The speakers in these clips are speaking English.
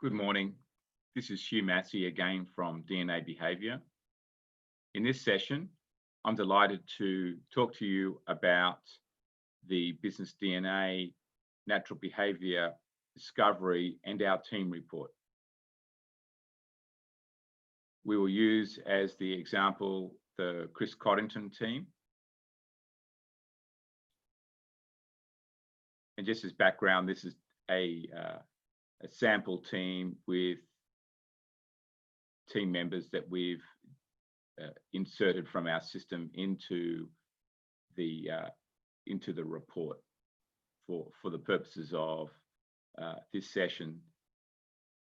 Good morning. This is Hugh Massey again from DNA Behaviour. In this session, I'm delighted to talk to you about the business DNA, natural behaviour discovery, and our team report. We will use as the example the Chris Coddington team. And just as background, this is a sample team with team members that we've inserted from our system into the report for the purposes of this session.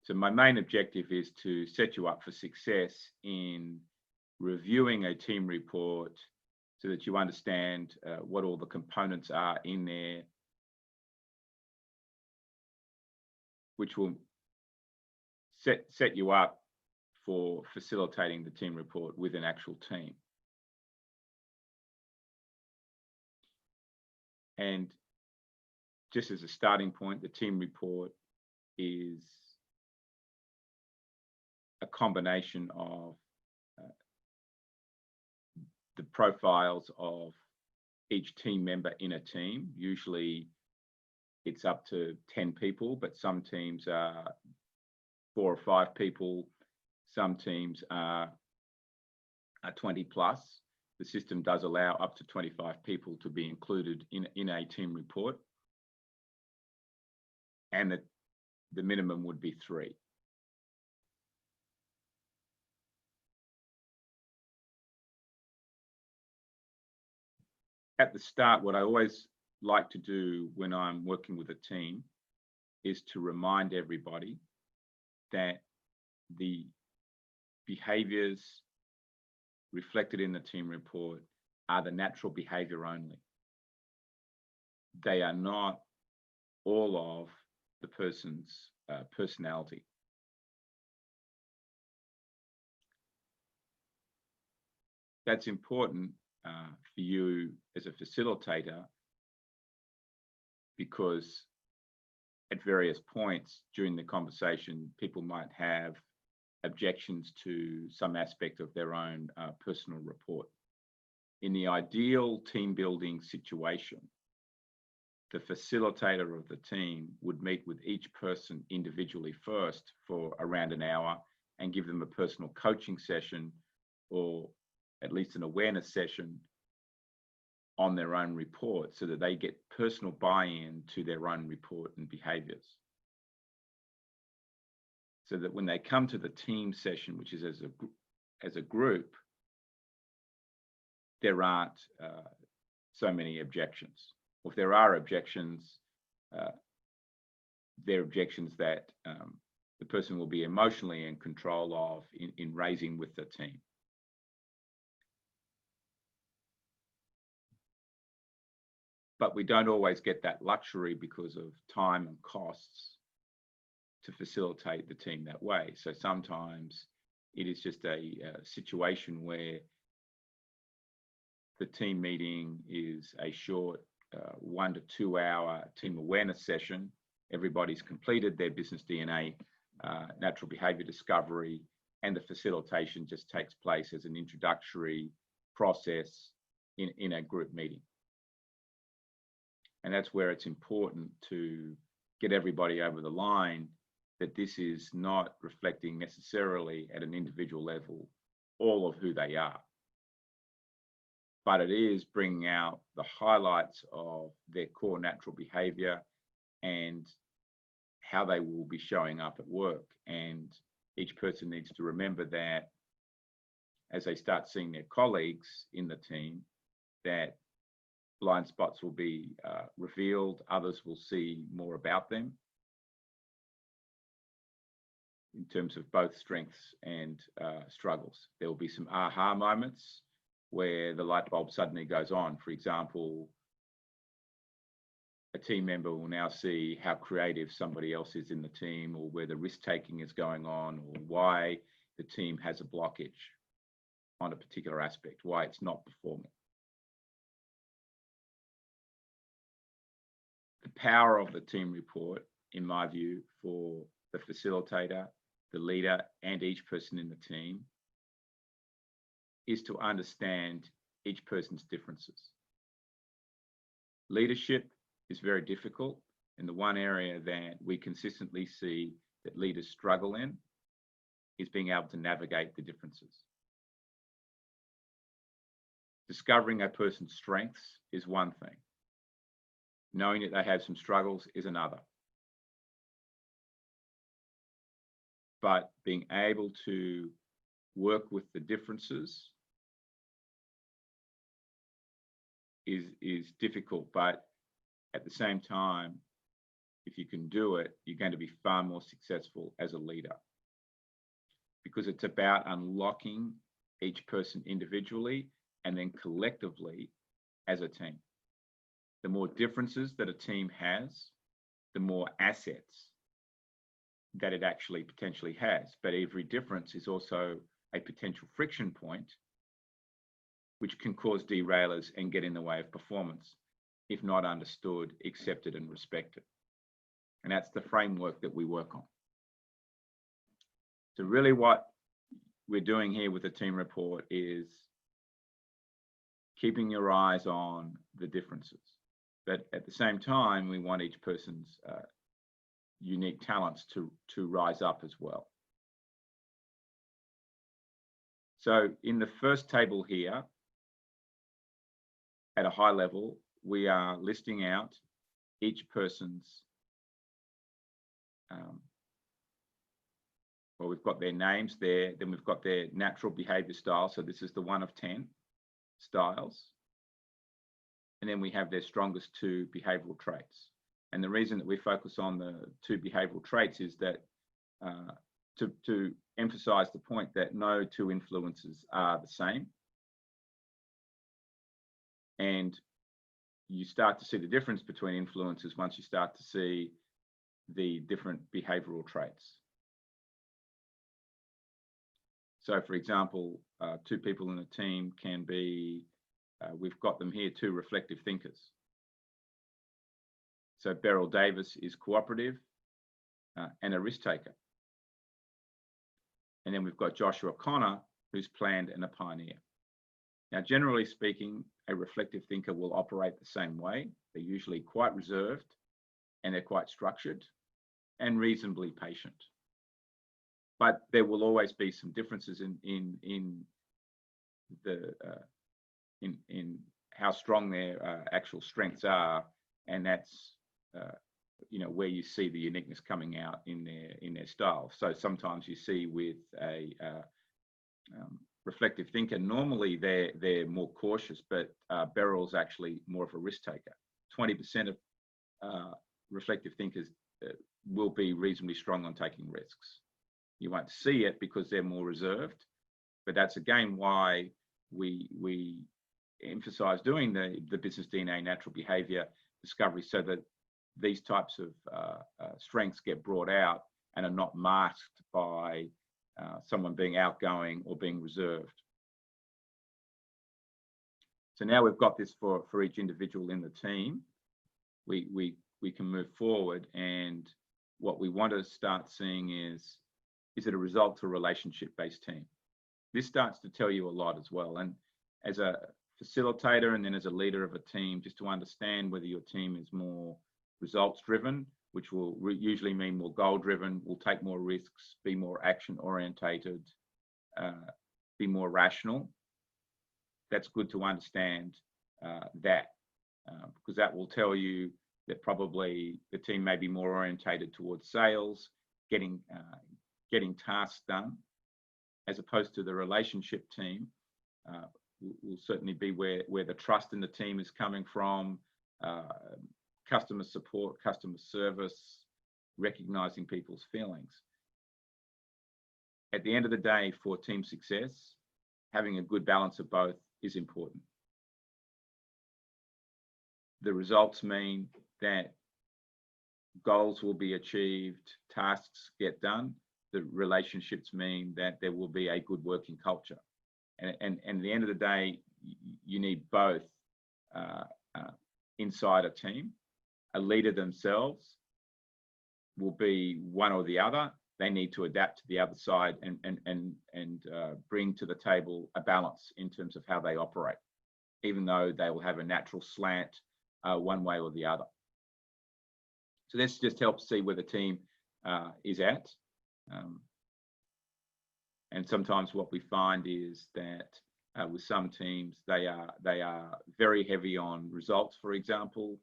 So my main objective is to set you up for success in reviewing a team report so that you understand what all the components are in there, which will set you up for facilitating the team report with an actual team. And just as a starting point, the team report is a combination of the profiles of each team member in a team. Usually it's up to 10 people, but some teams are 4 or 5 people. Some teams are 20 plus. The system does allow up to 25 people to be included in a team report. And the minimum would be 3. At the start, what I always like to do when I'm working with a team is to remind everybody that the behaviours reflected in the team report are the natural behaviour only. They are not all of the person's personality. That's important for you as a facilitator, because at various points during the conversation, people might have objections to some aspect of their own personal report. In the ideal team building situation, the facilitator of the team would meet with each person individually first for around an hour and give them a personal coaching session, or at least an awareness session on their own report, so that they get personal buy-in to their own report and behaviours. So that when they come to the team session, which is as a group, there aren't so many objections. Or if there are objections, they're objections that the person will be emotionally in control of in raising with the team. But we don't always get that luxury because of time and costs to facilitate the team that way. So sometimes it is just a situation where the team meeting is a short 1 to 2 hour team awareness session. Everybody's completed their business DNA, natural behaviour discovery, and the facilitation just takes place as an introductory process in a group meeting. And that's where it's important to get everybody over the line that this is not reflecting necessarily at an individual level all of who they are, but it is bringing out the highlights of their core natural behaviour and how they will be showing up at work. And each person needs to remember that as they start seeing their colleagues in the team, that blind spots will be revealed, others will see more about them in terms of both strengths and struggles. There will be some aha moments where the light bulb suddenly goes on. For example, a team member will now see how creative somebody else is in the team, or where the risk-taking is going on, or why the team has a blockage on a particular aspect, why it's not performing. The power of the team report, in my view, for the facilitator, the leader, and each person in the team is to understand each person's differences. Leadership is very difficult, and the one area that we consistently see that leaders struggle in is being able to navigate the differences. Discovering a person's strengths is one thing. Knowing that they have some struggles is another. But being able to work with the differences is difficult, but at the same time, if you can do it, you're going to be far more successful as a leader, because it's about unlocking each person individually and then collectively as a team. The more differences that a team has, the more assets that it actually potentially has. But every difference is also a potential friction point, which can cause derailers and get in the way of performance if not understood, accepted, and respected. And that's the framework that we work on. So really what we're doing here with the team report is keeping your eyes on the differences. But at the same time, we want each person's unique talents to rise up as well. So in the first table here, at a high level, we are listing out each person's, well, we've got their names there, then we've got their natural behavior style. So this is the 1 of 10 styles. And then we have their strongest 2 behavioral traits. And the reason that we focus on the 2 behavioral traits is that to emphasize the point that no 2 influences are the same. And you start to see the difference between influences once you start to see the different behavioral traits. So for example, 2 people in a team can be, we've got them here, 2 reflective thinkers. So Beryl Davis is cooperative and a risk taker. And then we've got Joshua Connor, who's planned and a pioneer. Now, generally speaking, a reflective thinker will operate the same way. They're usually quite reserved and they're quite structured and reasonably patient. But there will always be some differences in how strong their actual strengths are, and that's where you see the uniqueness coming out in their style. So sometimes you see with a reflective thinker, normally they're more cautious, but Beryl's actually more of a risk taker. 20% of reflective thinkers will be reasonably strong on taking risks. You won't see it because they're more reserved, but that's again why we emphasize doing the business DNA natural behavior discovery, so that these types of strengths get brought out and are not masked by someone being outgoing or being reserved. So now we've got this for each individual in the team. We can move forward, and what we want to start seeing is it a result to relationship-based team? This starts to tell you a lot as well. And as a facilitator and then as a leader of a team, just to understand whether your team is more results-driven, which will usually mean more goal-driven, will take more risks, be more action-orientated, be more rational. That's good to understand that, because that will tell you that probably the team may be more orientated towards sales, getting tasks done, as opposed to the relationship team. Will certainly be where the trust in the team is coming from, customer support, customer service, recognizing people's feelings. At the end of the day, for team success, having a good balance of both is important. The results mean that goals will be achieved, tasks get done. The relationships mean that there will be a good working culture. And at the end of the day, you need both inside a team, a leader themselves, will be one or the other. They need to adapt to the other side and bring to the table a balance in terms of how they operate, even though they will have a natural slant one way or the other. So this just helps see where the team is at. And sometimes what we find is that with some teams, they are very heavy on results, for example,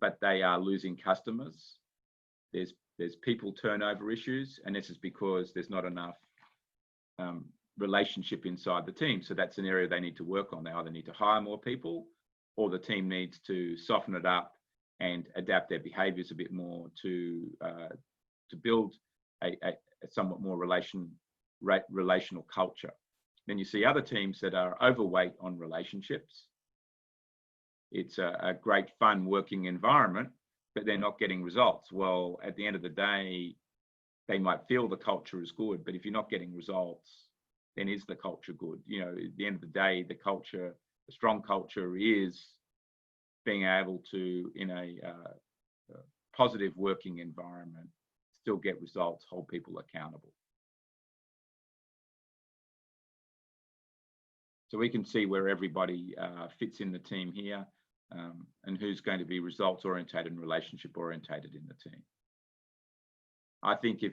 but they are losing customers. There's people turnover issues, and this is because there's not enough relationship inside the team. So that's an area they need to work on. They either need to hire more people, or the team needs to soften it up and adapt their behaviours a bit more to build a somewhat more relational culture. Then you see other teams that are overweight on relationships. It's a great fun working environment, but they're not getting results. Well, at the end of the day, they might feel the culture is good, but if you're not getting results, then is the culture good? You know, at the end of the day, the strong culture is being able to, in a positive working environment, still get results, hold people accountable. So we can see where everybody fits in the team here, and who's going to be results orientated and relationship orientated in the team. I think if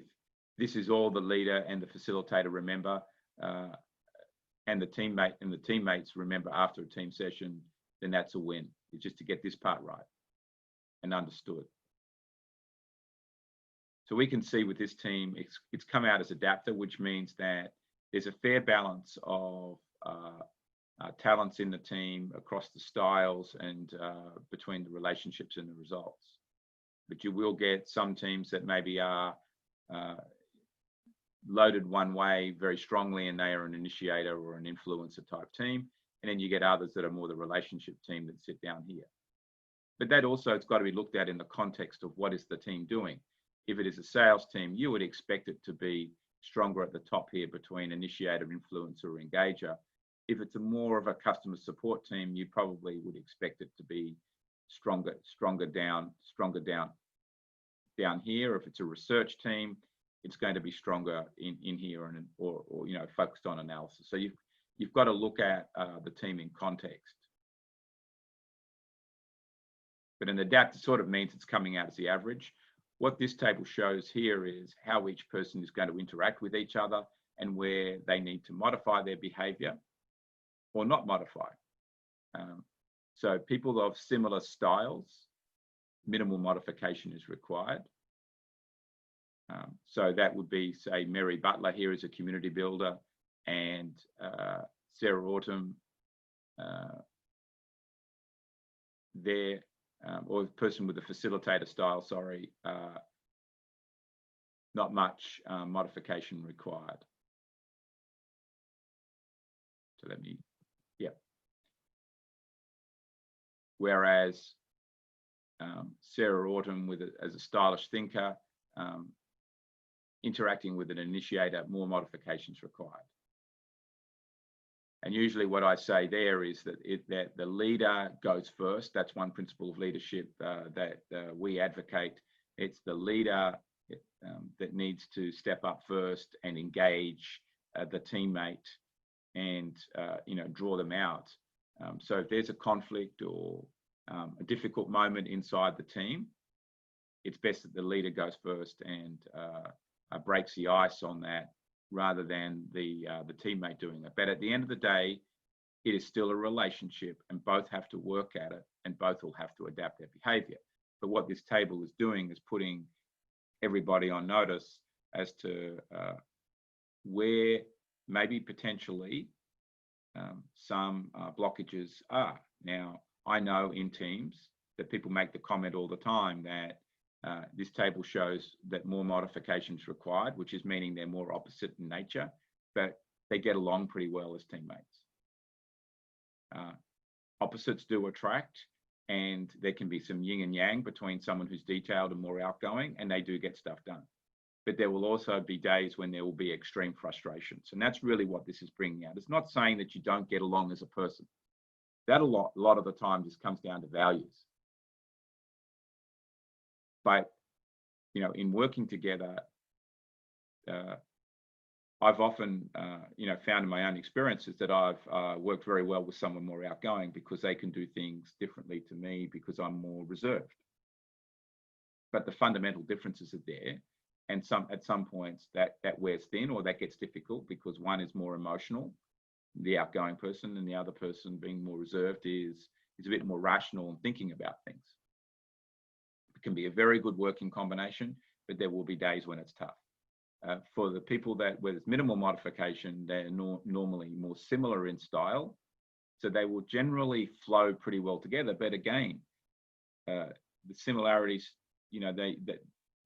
this is all the leader and the facilitator remember, and the teammates remember after a team session, then that's a win. It's just to get this part right and understood. So we can see with this team, it's come out as adapter, which means that there's a fair balance of talents in the team across the styles and between the relationships and the results. But you will get some teams that maybe are loaded one way very strongly, and they are an initiator or an influencer type team. And then you get others that are more the relationship team that sit down here. But that also, it's got to be looked at in the context of what is the team doing. If it is a sales team, you would expect it to be stronger at the top here between initiator, influencer, engager. If it's a more of a customer support team, you probably would expect it to be stronger down here. If it's a research team, it's going to be stronger in here or you know, focused on analysis. So you've got to look at the team in context. But an adapter sort of means it's coming out as the average. What this table shows here is how each person is going to interact with each other and where they need to modify their behavior or not modify. So people of similar styles, minimal modification is required. So that would be, say, Mary Butler here is a community builder, and Sarah Autumn there, or the person with the facilitator style, sorry, not much modification required. So let me, yeah. Whereas Sarah Autumn as a stylish thinker, interacting with an initiator, more modifications required. And usually what I say there is that the leader goes first. That's one principle of leadership that we advocate. It's the leader that needs to step up first and engage the teammate and you know, draw them out. So if there's a conflict or a difficult moment inside the team, it's best that the leader goes first and breaks the ice on that, rather than the teammate doing it. But at the end of the day, it is still a relationship, and both have to work at it, and both will have to adapt their behavior. But what this table is doing is putting everybody on notice as to where maybe potentially some blockages are. Now, I know in teams that people make the comment all the time that this table shows that more modifications required, which is meaning they're more opposite in nature, but they get along pretty well as teammates. Opposites do attract, and there can be some yin and yang between someone who's detailed and more outgoing, and they do get stuff done. But there will also be days when there will be extreme frustrations, and that's really what this is bringing out. It's not saying that you don't get along as a person. That a lot of the time just comes down to values. But in working together, I've often, found in my own experiences that I've worked very well with someone more outgoing because they can do things differently to me because I'm more reserved. But the fundamental differences are there, and at some points that wears thin, or that gets difficult because one is more emotional, the outgoing person, and the other person, being more reserved, is a bit more rational and thinking about things. It can be a very good working combination, but there will be days when it's tough. For the people where there's minimal modification, they're normally more similar in style, so they will generally flow pretty well together. But again, the similarities,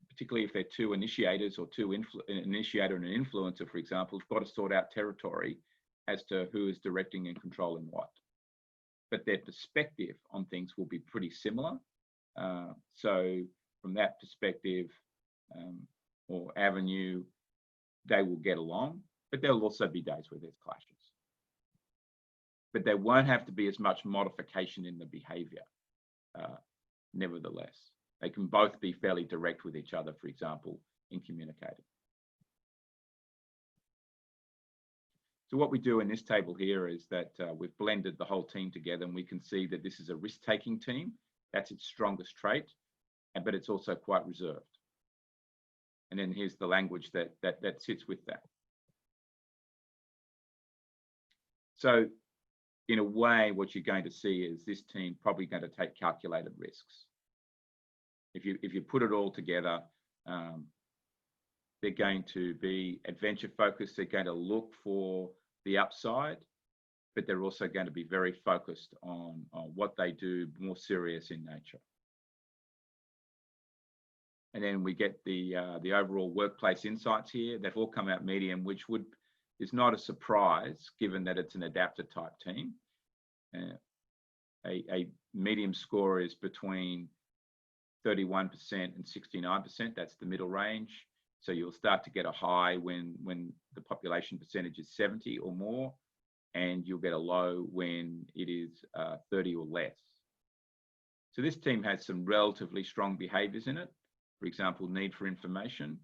particularly if they're two initiators or an initiator and an influencer, for example, have got to sort out territory as to who is directing and controlling what. But their perspective on things will be pretty similar. So from that perspective or avenue, they will get along, but there'll also be days where there's clashes. But there won't have to be as much modification in the behavior, nevertheless. They can both be fairly direct with each other, for example, in communicating. So what we do in this table here is that we've blended the whole team together, and we can see that this is a risk-taking team. That's its strongest trait, but it's also quite reserved. And then here's the language that sits with that. So in a way, what you're going to see is this team probably going to take calculated risks. If you put it all together, they're going to be adventure focused. They're going to look for the upside, but they're also going to be very focused on what they do, more serious in nature. And then we get the overall workplace insights here. They've all come out medium, which is not a surprise given that it's an adapter type team. A medium score is between 31% and 69%. That's the middle range. So you'll start to get a high when the population percentage is 70 or more, and you'll get a low when it is 30 or less. So this team has some relatively strong behaviors in it. For example, need for information.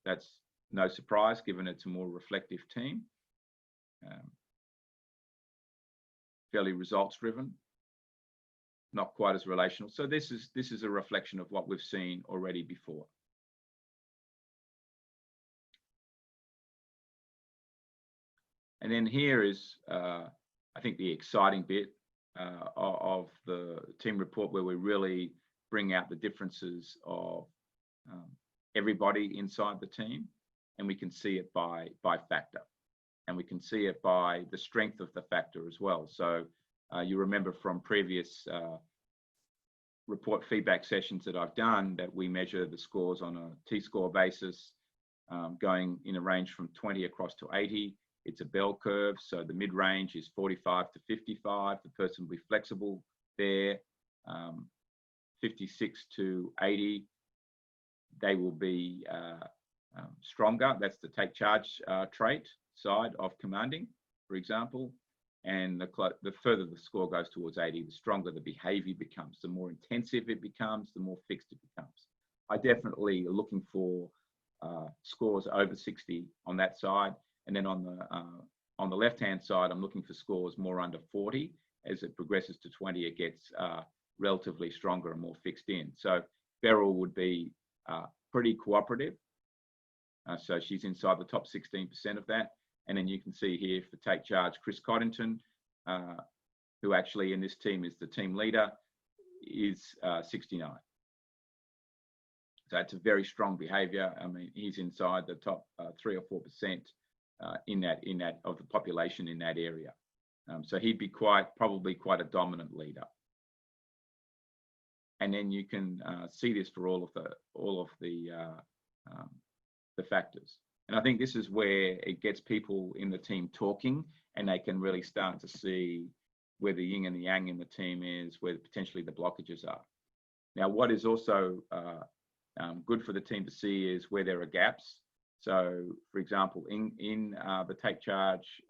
That's no surprise given it's a more reflective team. Fairly results driven, not quite as relational. So this is a reflection of what we've seen already before. And then here is, I think, the exciting bit of the team report, where we really bring out the differences of everybody inside the team, and we can see it by factor, and we can see it by the strength of the factor as well. So you remember from previous report feedback sessions that I've done that we measure the scores on a T-score basis, going in a range from 20 across to 80. It's a bell curve, so the mid-range is 45 to 55. The person will be flexible there. 56 to 80, they will be stronger. That's the take charge trait side of commanding, for example. And the further the score goes towards 80, the stronger the behavior becomes. The more intensive it becomes, the more fixed it becomes. I definitely are looking for scores over 60 on that side. And then on the left-hand side, I'm looking for scores more under 40. As it progresses to 20, it gets relatively stronger and more fixed in. So Beryl would be pretty cooperative. So she's inside the top 16% of that. And then you can see here for take charge, Chris Coddington, who actually in this team is the team leader, is 69. So it's a very strong behavior. I mean, he's inside the top 3 or 4% in that of the population in that area. So he'd be probably quite a dominant leader. And then you can see this for all of the factors. And I think this is where it gets people in the team talking, and they can really start to see where the yin and the yang in the team is, where potentially the blockages are. Now, what is also good for the team to see is where there are gaps. So, for example, in the take charge,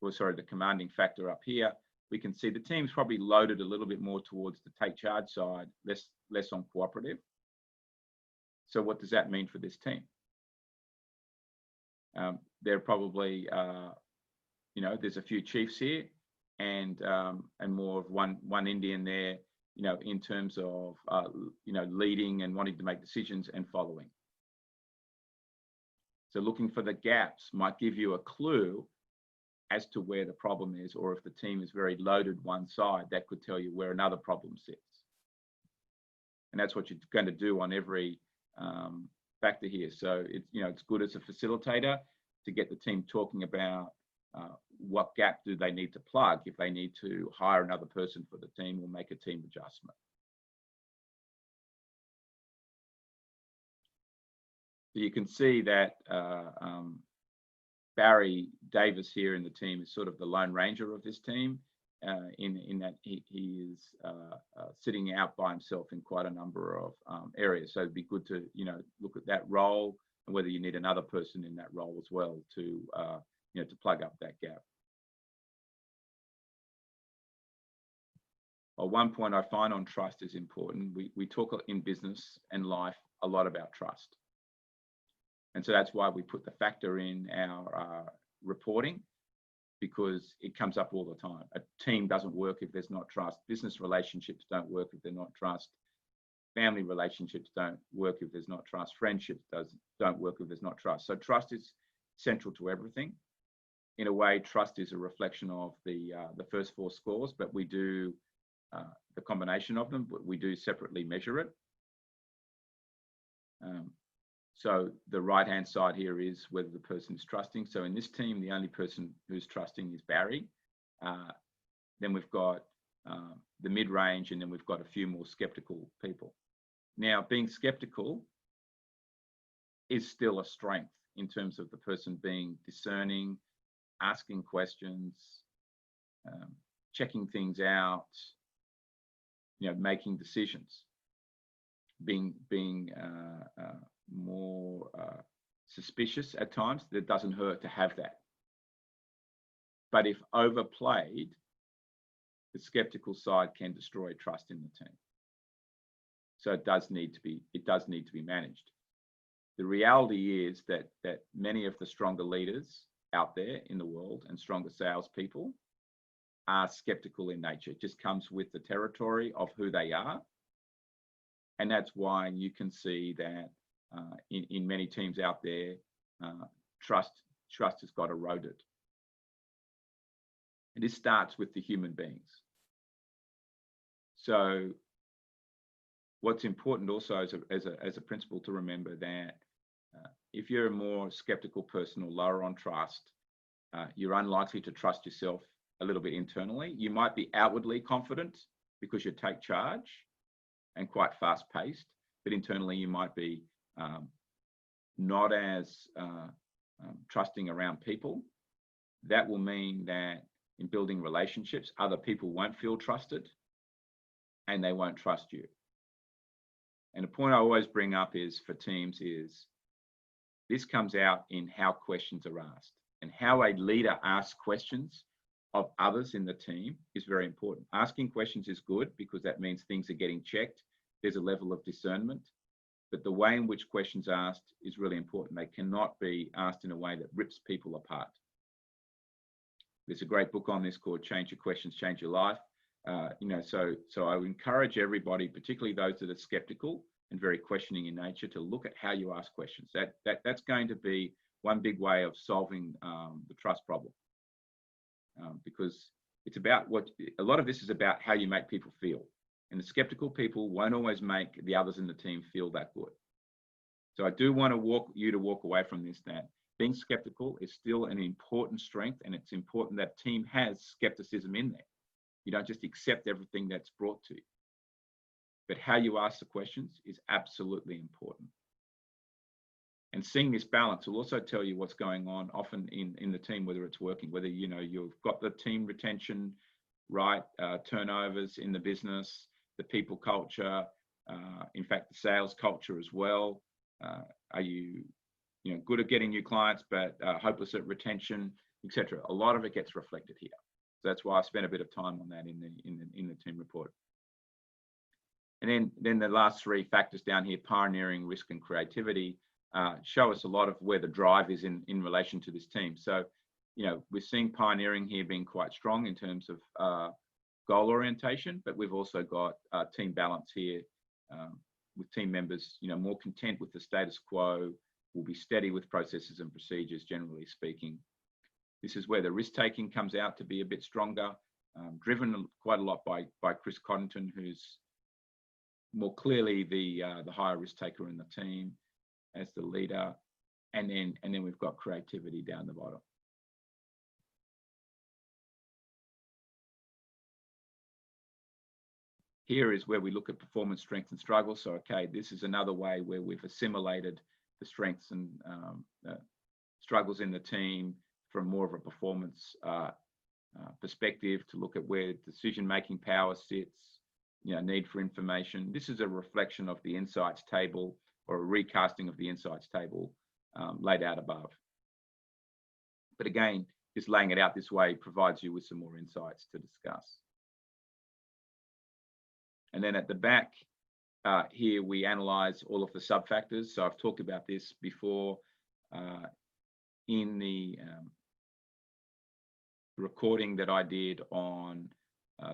the commanding factor up here, we can see the team's probably loaded a little bit more towards the take charge side, less less on cooperative. So what does that mean for this team? There are probably, there's a few chiefs here, and more of one Indian there, in terms of leading and wanting to make decisions and following. So looking for the gaps might give you a clue as to where the problem is, or if the team is very loaded one side, that could tell you where another problem sits. And that's what you're going to do on every factor here. So it's good as a facilitator to get the team talking about what gap do they need to plug if they need to hire another person for the team or make a team adjustment. So you can see that Barry Davis here in the team is sort of the lone ranger of this team, in that he is sitting out by himself in quite a number of areas. So it'd be good to look at that role and whether you need another person in that role as well to to plug up that gap. Well, one point I find on trust is important. We talk in business and life a lot about trust. And so that's why we put the factor in our reporting, because it comes up all the time. A team doesn't work if there's not trust. Business relationships don't work if there's not trust. Family relationships don't work if there's not trust. Friendships don't work if there's not trust. So trust is central to everything. In a way, trust is a reflection of the first four scores, but we do the combination of them, but we do separately measure it. So the right-hand side here is whether the person is trusting. So in this team, the only person who's trusting is Barry. Then we've got the mid-range, and then we've got a few more skeptical people. Now, being skeptical is still a strength in terms of the person being discerning, asking questions, checking things out, making decisions, being more suspicious at times. That doesn't hurt to have that. But if overplayed, the skeptical side can destroy trust in the team. So it does need to be managed. The reality is that many of the stronger leaders out there in the world and stronger salespeople are skeptical in nature. It just comes with the territory of who they are. And that's why you can see that in many teams out there, trust has got eroded. And this starts with the human beings. So what's important also as a principle to remember that if you're a more skeptical person or lower on trust, you're unlikely to trust yourself a little bit internally. You might be outwardly confident because you take charge and quite fast paced, but internally you might be not as trusting around people. That will mean that in building relationships, other people won't feel trusted and they won't trust you. And a point I always bring up is for teams is this comes out in how questions are asked, and how a leader asks questions of others in the team is very important. Asking questions is good because that means things are getting checked. There's a level of discernment, but the way in which questions are asked is really important. They cannot be asked in a way that rips people apart. There's a great book on this called Change Your Questions, Change Your Life. So I would encourage everybody, particularly those that are skeptical and very questioning in nature, to look at how you ask questions. That's going to be one big way of solving the trust problem, because it's about a lot of this is about how you make people feel, and the skeptical people won't always make the others in the team feel that good. So I do want you to walk away from this that being skeptical is still an important strength, and it's important that team has skepticism in there. You don't just accept everything that's brought to you. But how you ask the questions is absolutely important. And seeing this balance will also tell you what's going on often in the team, whether it's working, whether you've got the team retention right, turnovers in the business, the people culture, in fact, the sales culture as well. Are you good at getting new clients, but hopeless at retention, etc. A lot of it gets reflected here. So that's why I spent a bit of time on that in the team report. And then the last three factors down here, pioneering, risk, and creativity, show us a lot of where the drive is in relation to this team. So, we're seeing pioneering here being quite strong in terms of goal orientation, but we've also got team balance here with team members, more content with the status quo, will be steady with processes and procedures, generally speaking. This is where the risk-taking comes out to be a bit stronger, driven quite a lot by Chris Coddington, who's more clearly the higher risk taker in the team as the leader, and then we've got creativity down the bottom. Here is where we look at performance, strengths, and struggles. So, okay, this is another way where we've assimilated the strengths and struggles in the team from more of a performance perspective to look at where decision-making power sits, need for information. This is a reflection of the insights table, or a recasting of the insights table laid out above. But again, just laying it out this way provides you with some more insights to discuss. And then at the back here, we analyze all of the sub-factors. So I've talked about this before in the recording that I did on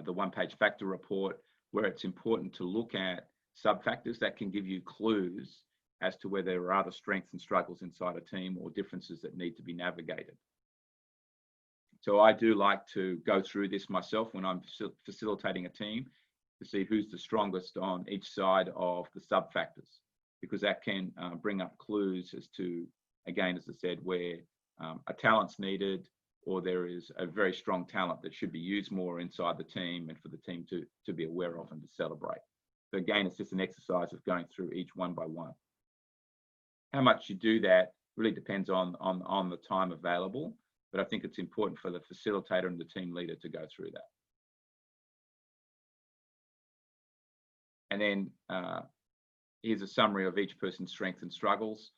the one-page factor report, where it's important to look at sub-factors that can give you clues as to where there are other strengths and struggles inside a team or differences that need to be navigated. So I do like to go through this myself when I'm facilitating a team to see who's the strongest on each side of the sub-factors, because that can bring up clues as to, again, as I said, where a talent's needed, or there is a very strong talent that should be used more inside the team and for the team to be aware of and to celebrate. So again, it's just an exercise of going through each one by one. How much you do that really depends on the time available, but I think it's important for the facilitator and the team leader to go through that. And then here's a summary of each person's strengths and struggles.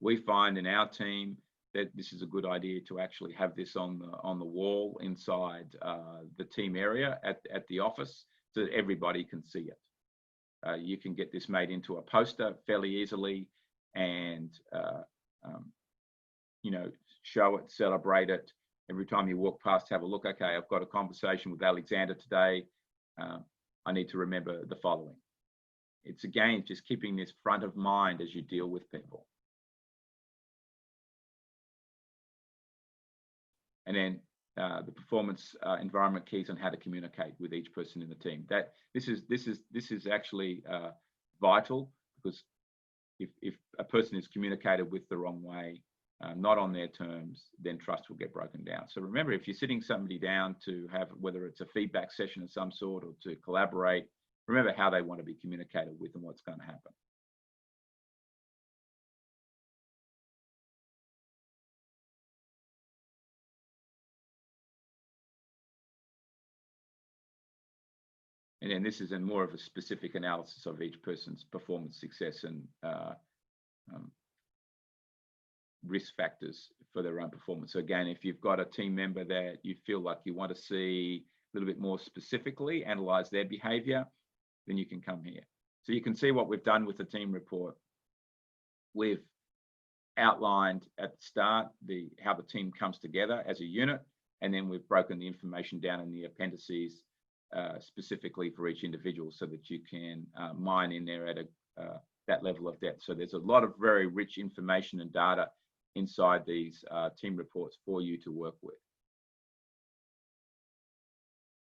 We find in our team that this is a good idea to actually have this on the wall inside the team area at the office, so that everybody can see it. You can get this made into a poster fairly easily, and show it, celebrate it. Every time you walk past, have a look. Okay, I've got a conversation with Alexander today. I need to remember the following. It's again just keeping this front of mind as you deal with people. And then the performance environment keys on how to communicate with each person in the team. That this is actually vital, because if a person is communicated with the wrong way, not on their terms, then trust will get broken down. So remember, if you're sitting somebody down to have, whether it's a feedback session of some sort or to collaborate, remember how they want to be communicated with and what's going to happen. And then this is in more of a specific analysis of each person's performance, success, and risk factors for their own performance. So again, if you've got a team member that you feel like you want to see a little bit more specifically analyze their behavior, then you can come here. So you can see what we've done with the team report. We've outlined at the start how the team comes together as a unit, and then we've broken the information down in the appendices specifically for each individual, so that you can mine in there at that level of depth. So there's a lot of very rich information and data inside these team reports for you to work with.